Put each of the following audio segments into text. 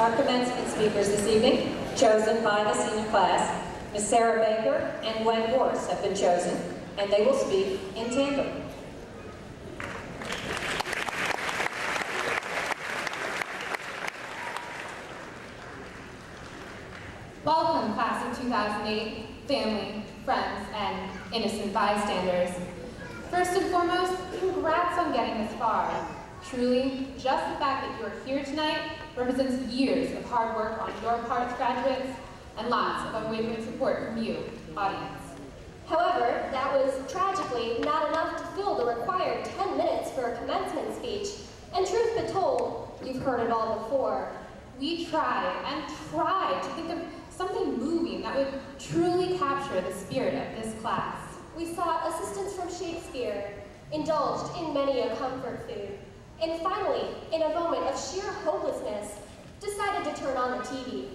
our commencement speakers this evening, chosen by the senior class. Ms. Sara Baker and Gwen Gorse have been chosen, and they will speak in tandem. Welcome, class of 2008, family, friends, and innocent bystanders. First and foremost, congrats on getting this far. Truly, just the fact that you're here tonight represents years of hard work on your part, graduates, and lots of unwavering support from you, audience. However, that was tragically not enough to fill the required 10 minutes for a commencement speech. And truth be told, you've heard it all before. We tried and tried to think of something moving that would truly capture the spirit of this class. We sought assistance from Shakespeare, indulged in many a comfort food, and finally, in a moment of sheer hopelessness, decided to turn on the TV.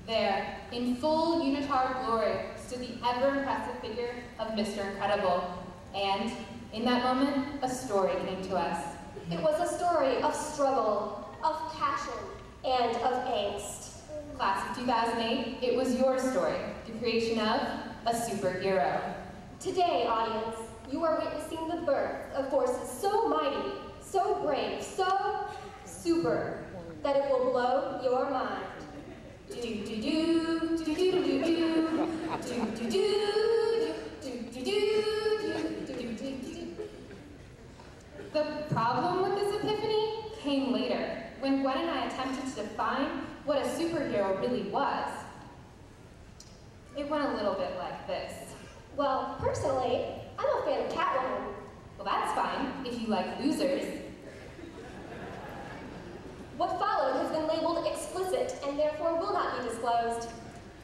There, in full unitard glory, stood the ever-impressive figure of Mr. Incredible. And, in that moment, a story came to us. It was a story of struggle, of passion, and of angst. Class of 2008, it was your story, the creation of a superhero. Today, audience, you are witnessing the birth of forces so mighty, so brave, so super, that it will blow your mind. The problem with this epiphany came later, when Gwen and I attempted to define what a superhero really was. It went a little bit like this. Well, personally, I'm a fan of Catwoman. Well, that's fine, if you like losers. What followed has been labeled explicit and therefore will not be disclosed.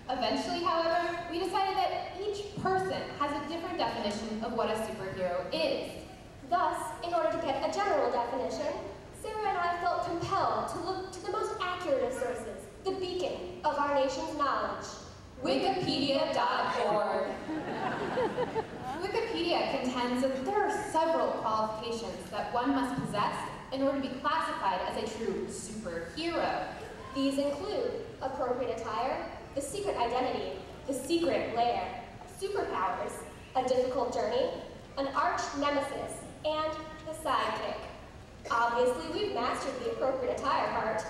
Eventually, however, we decided that each person has a different definition of what a superhero is. Thus, in order to get a general definition, Sara and I felt compelled to look to the most accurate of sources, the beacon of our nation's knowledge. Wikipedia.org. Wikipedia contends that there are several qualifications that one must possess in order to be classified as a true superhero. These include appropriate attire, the secret identity, the secret lair, superpowers, a difficult journey, an arch nemesis, and the sidekick. Obviously, we've mastered the appropriate attire part.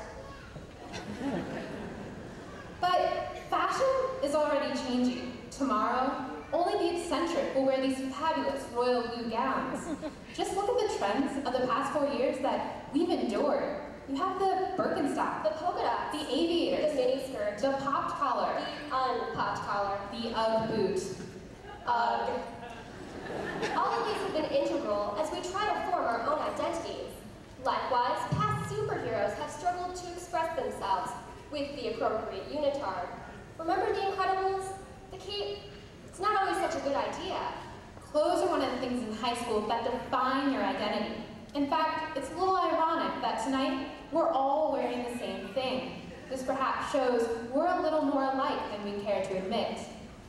But fashion is already changing. Tomorrow, only the eccentric will wear these fabulous royal blue gowns. Just look at the trends of the past 4 years that we've endured. You have the Birkenstock, The polka dots, the aviators, the miniskirt, the popped collar, the unpopped collar, the Ugg boot. Ugg. All of these have been integral as we try to form our own identities. Likewise, past superheroes have struggled to express themselves with the appropriate unitard. Remember The Incredibles? The cape? It's not always such a good idea. Clothes are one of the things in high school that define your identity. In fact, it's a little ironic that tonight we're all wearing the same thing. This perhaps shows we're a little more alike than we care to admit.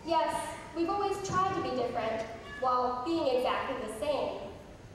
Yes, we've always tried to be different while being exactly the same.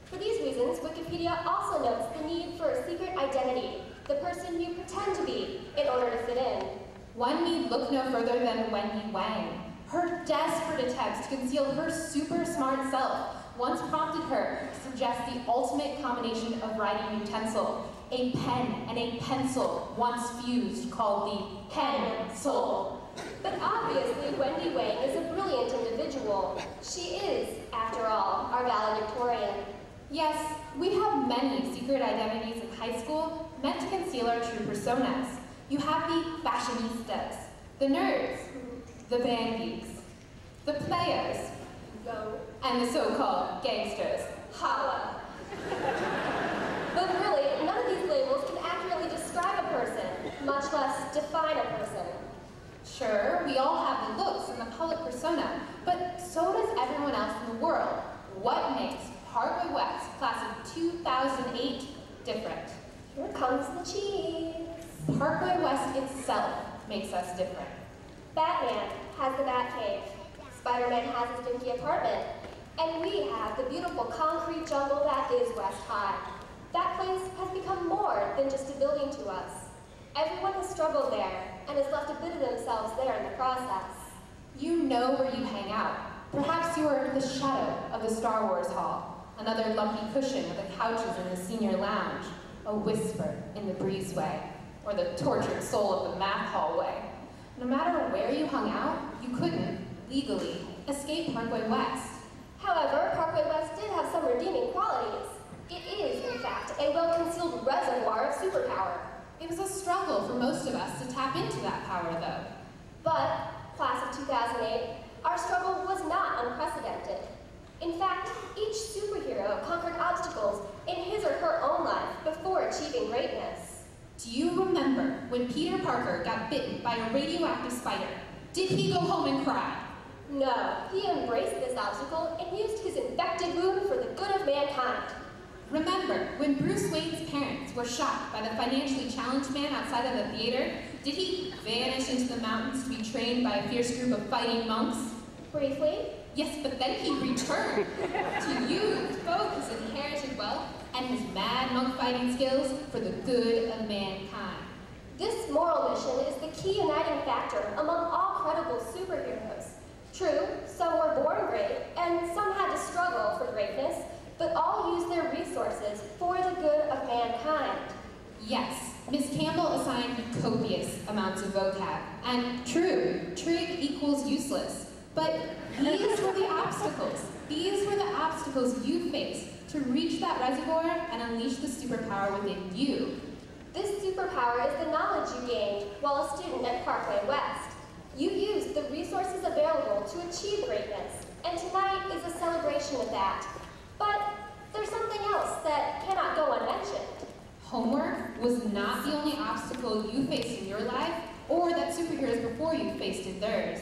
For these reasons, Wikipedia also notes the need for a secret identity, the person you pretend to be in order to fit in. One need look no further than Wendy Wang. Her desperate attempts to conceal her super smart self once prompted her to suggest the ultimate combination of writing utensil, a pen and a pencil once fused, called the pen-sul. But obviously, Wendy Wang is a brilliant individual. She is, after all, our valedictorian. Yes, we have many secret identities in high school meant to conceal our true personas. You have the fashionistas, the nerds, the band geeks, the players, and the so-called gangsters. Holla! But really, none of these labels can accurately describe a person, much less define a person. Sure, we all have the looks and the public persona, but so does everyone else in the world. What makes Parkway West, class of 2008, different? Here comes the cheese. Parkway West itself makes us different. Batman has the Batcave. Spider-Man has his dinky apartment. And we have the beautiful concrete jungle that is West High. That place has become more than just a building to us. Everyone has struggled there, and has left a bit of themselves there in the process. You know where you hang out. Perhaps you are the shadow of the Star Wars Hall, another lumpy cushion of the couches in the senior lounge, a whisper in the breezeway, or the tortured soul of the math hallway. No matter where you hung out, you couldn't, legally, escape Parkway West. However, Parkway West did have some redeeming qualities. It is, in fact, a well-concealed reservoir of superpower. It was a struggle for most of us to tap into that power, though. But, class of 2008, our struggle was not unprecedented. In fact, each superhero conquered obstacles in his or her own life before achieving greatness. Do you remember when Peter Parker got bitten by a radioactive spider? Did he go home and cry? No, he embraced this obstacle and used his infected wound for the good of mankind. Remember when Bruce Wayne's parents were shot by the financially challenged man outside of the theater? Did he vanish into the mountains to be trained by a fierce group of fighting monks? Briefly? Yes, but then he returned to use both his inherited wealth and his mad monk fighting skills for the good of mankind. This moral mission is the key uniting factor among all credible superheroes. True, some were born great, and some had to struggle for greatness, but all used their resources for the good of mankind. Yes, Miss Campbell assigned copious amounts of vocab, and true, trig equals useless. But these were the obstacles. These were the obstacles you faced to reach that reservoir and unleash the superpower within you. This superpower is the knowledge you gained while a student at Parkway West. You used the resources available to achieve greatness, and tonight is a celebration of that. But there's something else that cannot go unmentioned. Homework was not the only obstacle you faced in your life, or that superheroes before you faced in theirs.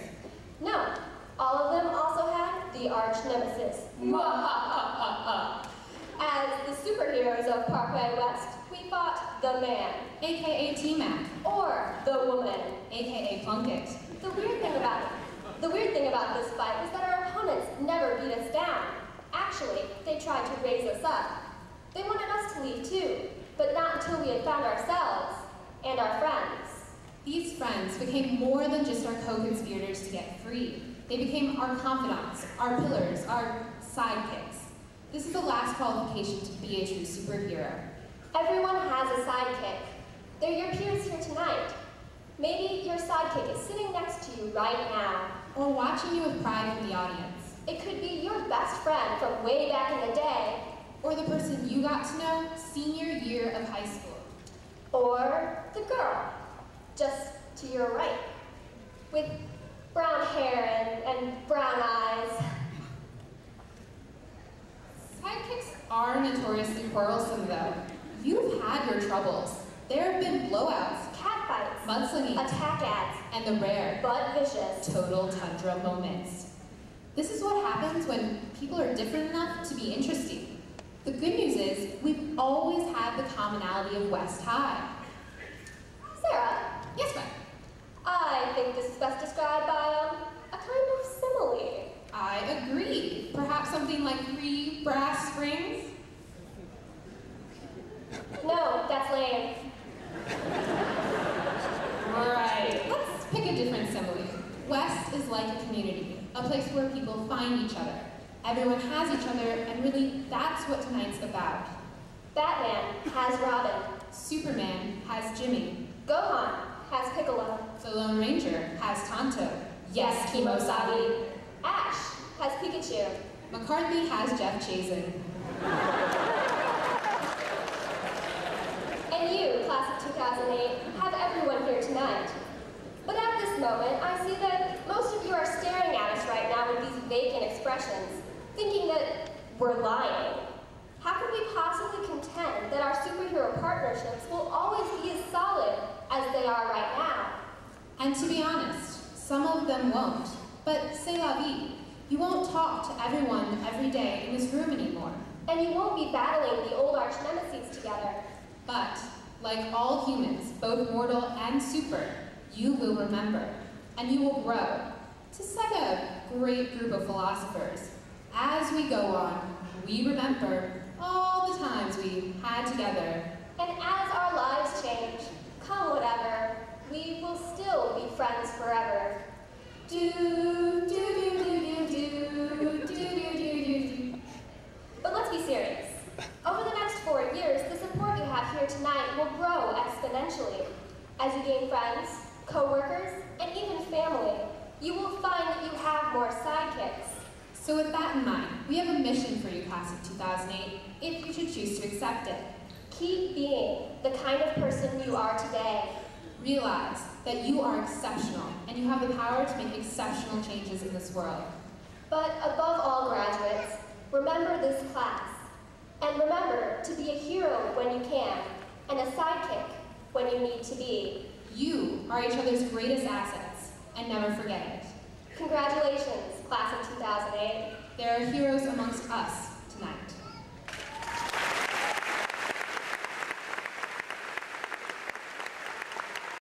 No, all of them also had the arch nemesis. As the superheroes of Parkway West, we fought the man, AKA T-Mac, or the woman, AKA Plunkett. The weird thing about this fight was that our opponents never beat us down. Actually, they tried to raise us up. They wanted us to leave too, but not until we had found ourselves and our friends. These friends became more than just our co-conspirators to get free. They became our confidants, our pillars, our sidekicks. This is the last qualification to be a true superhero. Everyone has a sidekick. They're your peers here tonight. Maybe your sidekick is sitting next to you right now. Or watching you with pride from the audience. It could be your best friend from way back in the day. Or the person you got to know senior year of high school. Or the girl, just to your right, with brown hair and brown eyes. Sidekicks are notoriously quarrelsome, though. You've had your troubles. There have been blowouts, Catfights, mudslinging, attack ads, and the rare, but vicious, total tundra moments. This is what happens when people are different enough to be interesting. The good news is, we've always had the commonality of West High. Sara? Yes, Gwen? I think this is best described by a kind of simile. I agree. Perhaps something like 3 brass springs? No, that's lame. Right. Let's pick a different simile. West is like a community, a place where people find each other. Everyone has each other, and really, that's what tonight's about. Batman has Robin. Superman has Jimmy. Gohan has Piccolo. The Lone Ranger has Tonto. Yes, Kimosabi. Ash has Pikachu. McCarthy has Jeff Chazen. And you, class of 2008, have everyone here tonight. But at this moment, I see that most of you are staring at us right now with these vacant expressions, thinking that we're lying. How can we possibly contend that our superhero partnerships will always be as solid as they are right now? And to be honest, some of them won't. But c'est la vie. You won't talk to everyone every day in this room anymore. And you won't be battling the old arch nemesis together. But, like all humans, both mortal and super, you will remember, and you will grow. To cite a great group of philosophers, as we go on, we remember all the times we had together. And as our lives change, come whatever, As you gain friends, co-workers, and even family, you will find that you have more sidekicks. So with that in mind, we have a mission for you, class of 2008, if you should choose to accept it. Keep being the kind of person you are today. Realize that you are exceptional, and you have the power to make exceptional changes in this world. But above all, graduates, remember this class. And remember to be a hero when you can, and a sidekick when you need to be. You are each other's greatest assets, and never forget it. Congratulations, class of 2008. There are heroes amongst us,